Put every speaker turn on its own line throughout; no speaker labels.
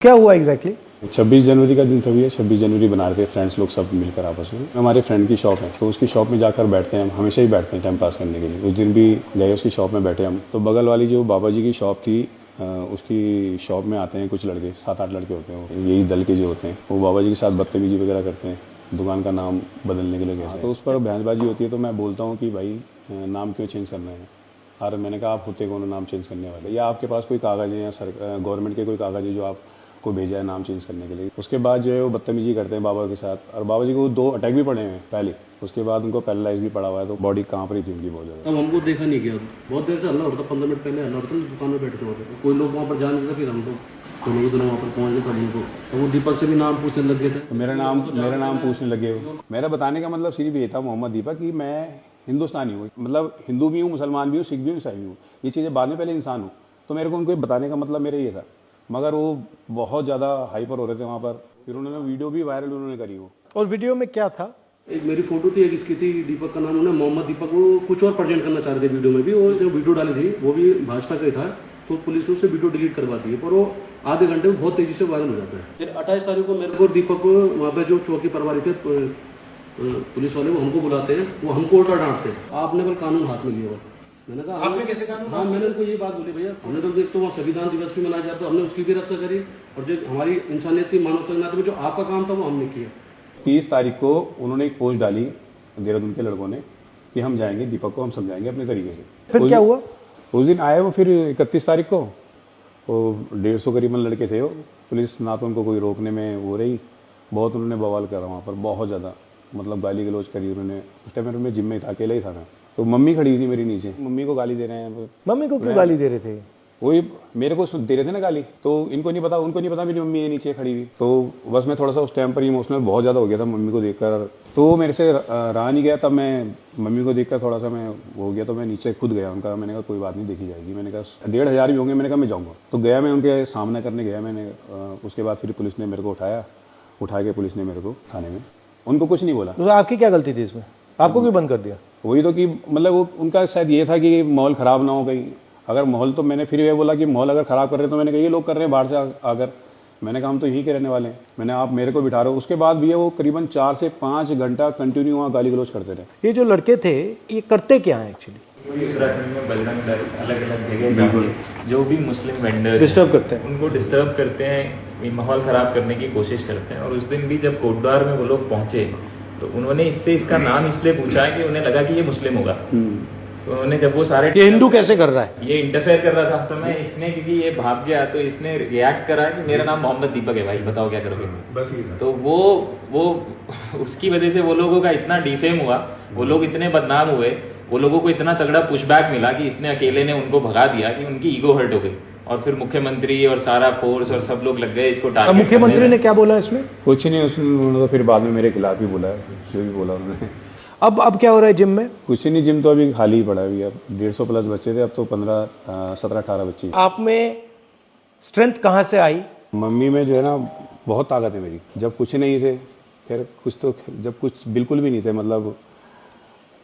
क्या हुआ एग्जैक्टली?
26 जनवरी का दिन था भैया। 26 जनवरी बना रहे थे फ्रेंड्स लोग सब मिलकर आपस में। हमारे फ्रेंड की शॉप है तो उसकी शॉप में जाकर बैठते हैं, हम हमेशा ही बैठते हैं टाइम पास करने के लिए। उस दिन भी गए उसकी शॉप में बैठे हम। तो बगल वाली जो बाबा जी की शॉप थी उसकी शॉप में आते हैं कुछ लड़के, 7-8 लड़के होते हैं, यही दल के जो होते हैं, वो बाबा जी के साथ बदतमीजी वगैरह करते हैं, दुकान का नाम बदलने के लिए गए। तो उस पर बहसबाजी होती है। तो मैं बोलता हूँ कि भाई नाम क्यों चेंज करना है। और मैंने कहा आप होते कौन नाम चेंज करने वाले, या आपके पास कोई कागज़ है या गवर्नमेंट के कोई कागज़ है जो आपको भेजा है नाम चेंज करने के लिए। उसके बाद जो है वो बदतमीजी करते हैं बाबा के साथ। और बाबा जी को 2 अटैक भी पड़े हैं पहले, उसके बाद उनको पैरालाइज भी पड़ा हुआ है, तो बॉडी कांप रही थी उनकी बहुत ज़्यादा।
अब हमको देखा नहीं गया, बहुत देर से हल्ला होता, 15 मिनट पहले हल्ला होता, दुकान में बैठे थे वहाँ पे, कोई लोग वहाँ पर जान नहीं, फिर हम तो दोनों के दोनों वहाँ पर पहुँच गए तब उनको। तो वो दीपक से भी नाम पूछने लग गए थे,
मेरा नाम पूछने लगे। मेरा बताने का मतलब सिर्फ ये था मोहम्मद दीपक कि मैं हिंदुस्तानी हूँ, मतलब हिंदू भी हूँ, मुसलमान भी हूँ, सिख भी हूँ, ईसाई भी हूँ, ये चीज़ें बाद में, पहले इंसान हूँ। तो मेरे को उनको बताने का मतलब मेरा ये था। मगर वो बहुत ज़्यादा हाइपर हो रहे थे वहाँ पर। फिर उन्होंने वीडियो भी वायरल उन्होंने करी वो।
और वीडियो में क्या था?
एक मेरी फोटो थी, एक इसकी थी, दीपक का नाम, उन्होंने मोहम्मद दीपक, वो कुछ और प्रेजेंट करना चाह रहे थे वीडियो में भी। और जो वीडियो डाली थी वो भी भाजपा का ही था, तो पुलिस ने उससे वीडियो डिलीट करवा दी है, पर वो आधे घंटे में बहुत तेजी से वायरल हो जाता है। फिर 28 तारीख को मेरे को दीपक को वहाँ पे जो चौकी प्रभारी थे पुलिस वाले, वो हमको बुलाते हैं, वो हमको उल्टा डांटते हैं, आपने बल कानून हाथ में लिया। मैंने कहा आपने कैसे कानून? हाँ, मैंने उनको ये बात बोली, भैया हमने तो देख, तो वहाँ संविधान दिवस भी मनाया जाता, हमने उसकी भी रक्षा करी, और जो हमारी इंसानियत थी, मानवता के नाते में जो आपका काम था वो हमने किया।
30 तारीख को उन्होंने एक पोस्ट डाली देहरादून के लड़कों ने कि हम जाएंगे, दीपक को हम समझाएंगे अपने तरीके से।
फिर क्या हुआ?
उस दिन आए वो। फिर 31 तारीख को वो 150 करीबन लड़के थे वो। पुलिस ना तो उनको कोई रोकने में वो रही, बहुत उन्होंने बवाल करा वहाँ पर, बहुत ज़्यादा, मतलब गाली गलौज करी उन्होंने। उस टाइम मैं जिम में था, अकेला ही था मैं। तो मम्मी खड़ी थी मेरी नीचे, मम्मी को गाली दे रहे हैं।
मम्मी को क्यों गाली दे रहे थे?
वही मेरे को दे रहे थे ना गाली, तो इनको नहीं पता, उनको नहीं पता मेरी मम्मी है नीचे खड़ी हुई। तो बस मैं थोड़ा सा उस टाइम पर इमोशनल बहुत ज़्यादा हो गया था मम्मी को देखकर। तो मेरे से रहा नहीं गया, तब मैं मम्मी को देखकर थोड़ा सा मैं हो गया, तो मैं नीचे खुद गया उनका। मैंने कहा कोई बात नहीं, देखी जाएगी। मैंने कहा 1500 भी होंगे, मैंने कहा मैं जाऊँगा। तो गया, मैं उनके सामना करने गया मैंने। उसके बाद फिर पुलिस ने मेरे को उठा के पुलिस ने मेरे को थाने में, उनको कुछ नहीं बोला।
तो आपकी क्या गलती थी इसमें? आपको क्यों बंद कर दिया?
वही तो कि मतलब वो उनका शायद ये था कि माहौल ख़राब ना हो कहीं। अगर माहौल, तो मैंने फिर ये बोला कि माहौल अगर ख़राब कर रहे हैं, तो मैंने कहा ये लोग कर रहे हैं बाहर से आकर। मैंने कहा हम तो यहीं के रहने वाले हैं, मैंने आप मेरे को बिठा रहे हो। उसके बाद भी वो करीबन 4 से 5 घंटा कंटिन्यू वहाँ गाली गलौज करते रहे।
ये जो लड़के थे ये करते क्या है एक्चुअली?
उत्तराखंड में बजरंग दल अलग अलग जगह जाके जो भी मुस्लिम वेंडर्स
डिस्टर्ब करते हैं,
उनको डिस्टर्ब करते हैं, माहौल ख़राब करने की कोशिश करते हैं। और उस दिन भी जब कोटद्वार में वो लोग पहुंचे तो उन्होंने इसका नाम इसलिए पूछा कि उन्हें लगा कि ये मुस्लिम होगा। तो उन्होंने जब वो सारे,
ये हिंदू कैसे कर रहा है,
ये इंटरफेयर कर रहा था, तो मैं इसने, क्योंकि ये भाग गया, तो इसने रिएक्ट करा कि मेरा नाम मोहम्मद दीपक है भाई, बताओ क्या करोगे। बस तो वो उसकी वजह से वो लोगों का इतना डिफेम हुआ, वो लोग इतने बदनाम हुए, वो लोगों को इतना तगड़ा पुशबैक मिला कि इसने अकेले ने उनको भगा दिया कि उनकी ईगो हर्ट हो गई। और फिर मुख्यमंत्री और सारा फोर्स और सब लोग लग गए इसको टारगेट।
मुख्यमंत्री ने क्या बोला इसमें?
कुछ नहीं, उन्होंने तो फिर बाद में मेरे खिलाफ ही बोला है, जो भी बोला उन्होंने।
अब क्या हो रहा है जिम में?
कुछ नहीं, जिम तो अभी खाली ही पड़ा है अभी। अब 150 प्लस बच्चे थे, अब तो 17-18 बच्चे।
आप में स्ट्रेंथ कहाँ से आई?
मम्मी में जो है ना बहुत ताकत है मेरी। जब कुछ नहीं थे, खैर कुछ तो, जब कुछ बिल्कुल भी नहीं थे मतलब,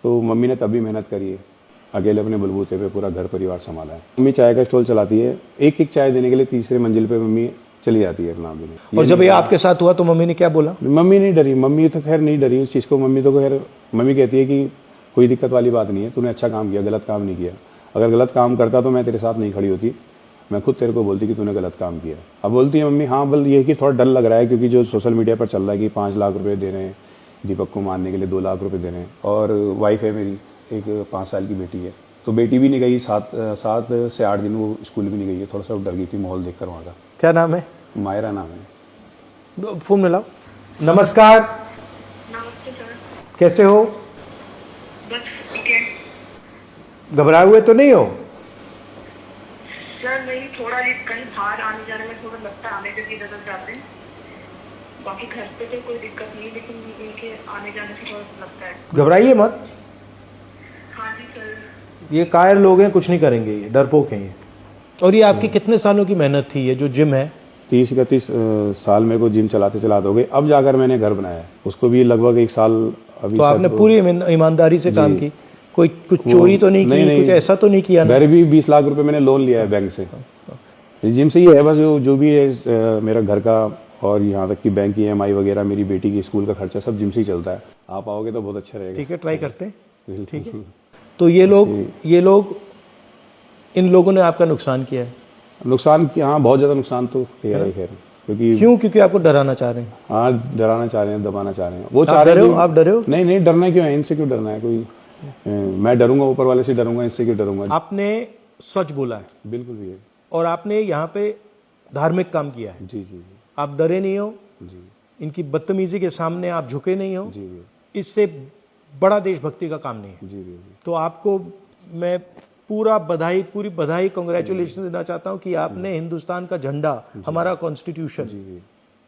तो मम्मी ने तब भी मेहनत करी है, अकेले अपने बलबूते पे पूरा घर परिवार संभाला है। मम्मी चाय का स्टॉल चलाती है, एक चाय देने के लिए 3री मंजिल पे मम्मी चली जाती है अपना देने।
और जब ये आपके साथ हुआ तो मम्मी ने क्या बोला?
मम्मी नहीं डरी, मम्मी तो खैर नहीं डरी उस चीज़ को। मम्मी तो खैर, मम्मी कहती है कि कोई दिक्कत वाली बात नहीं है, तूने अच्छा काम किया, गलत काम नहीं किया। अगर गलत काम करता तो मैं तेरे साथ नहीं खड़ी होती, मैं खुद तेरे को बोलती कि तूने गलत काम किया। अब बोलती है मम्मी हाँ बल ये कि थोड़ा डर लग रहा है, क्योंकि जो सोशल मीडिया पर चल रहा है कि 5 लाख रुपये दे रहे हैं दीपक को मारने के लिए, 2 लाख रुपये दे रहे हैं। और वाइफ है मेरी, एक 5 साल की बेटी है, तो बेटी भी नहीं गई, 7 से 8 दिन वो स्कूल भी नहीं गई है। थोड़ा सा डर गई थी माहौल देखकर वहाँ का।
क्या नाम है?
मायरा नाम है।
फोन मिलाओ। नमस्कार।
नमस्ते सर।
कैसे हो?
बस ठीक है।
घबराए हुए तो नहीं हो?
सर नहीं, थोड़ा कहीं बाहर आने जाने में थोड़ा लगता है, आने के इधर उधर जाते हैं, बाकी घर पे तो कोई दिक्कत नहीं, लेकिन इनके आने जाने से थोड़ा लगता है।
घबराइए मत।
हाँ जी सर।
ये कायर लोग हैं, कुछ नहीं करेंगे, ये डरपोक हैं ये। और ये आपकी कितने सालों की मेहनत थी, ये जो जिम है?
30-31 साल मेरे को जिम चलाते हो गए। अब जाकर मैंने घर बनाया, उसको भी लगभग 1 साल अभी।
तो आपने पूरी ईमानदारी से काम की, कुछ चोरी तो नहीं की, कुछ ऐसा तो नहीं किया ना?
घर भी 20 लाख रुपए मैंने लोन लिया है बैंक से, जिम से ही है बस, जो भी है मेरा घर का और यहाँ तक कि बैंक की EMI वगैरह, मेरी बेटी की स्कूल का खर्चा सब जिम से ही चलता है। आप आओगे तो बहुत अच्छा रहेगा।
ठीक है, ट्राई करते हैं।
ठीक है।
तो ये लोग इन लोगों ने आपका नुकसान किया है।
नुकसान किया, हाँ बहुत ज़्यादा नुकसान तो किया है खैर, क्योंकि
क्योंकि आपको डराना चाह रहे हैं।
हाँ डराना चाह रहे हैं, दबाना चाह रहे हैं। वो चाह
आप
रहे
डरे
हैं
हो?
कि-
आप डरे हो?
नहीं डरना क्यों है, इनसे क्यों डरना है कोई। मैं डरूंगा ऊपर वाले से डरूंगा, इनसे क्यों डरूंगा।
आपने सच बोला है
बिल्कुल भी है।
और आपने यहाँ पे धार्मिक काम किया है।
जी जी
आप डरे नहीं हो,
जी
इनकी बदतमीजी के सामने आप झुके नहीं हो।
जी जी
इससे बड़ा देशभक्ति का काम नहीं है।
जी जी
तो आपको मैं पूरी बधाई कांग्रेचुलेशन देना चाहता हूं कि आपने हिंदुस्तान का झंडा, हमारा कॉन्स्टिट्यूशन,
जी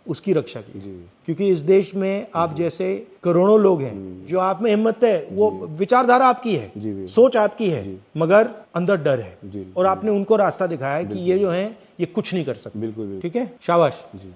उसकी रक्षा की।
जी
क्योंकि इस देश में आप जैसे करोड़ों लोग हैं, जो आप में हिम्मत है, वो विचारधारा आपकी है,
जी
सोच आपकी है, मगर अंदर डर है।
जी
और आपने उनको रास्ता दिखाया है कि ये जो है ये कुछ नहीं कर सकते।
बिल्कुल
ठीक है, शाबाश।
जी।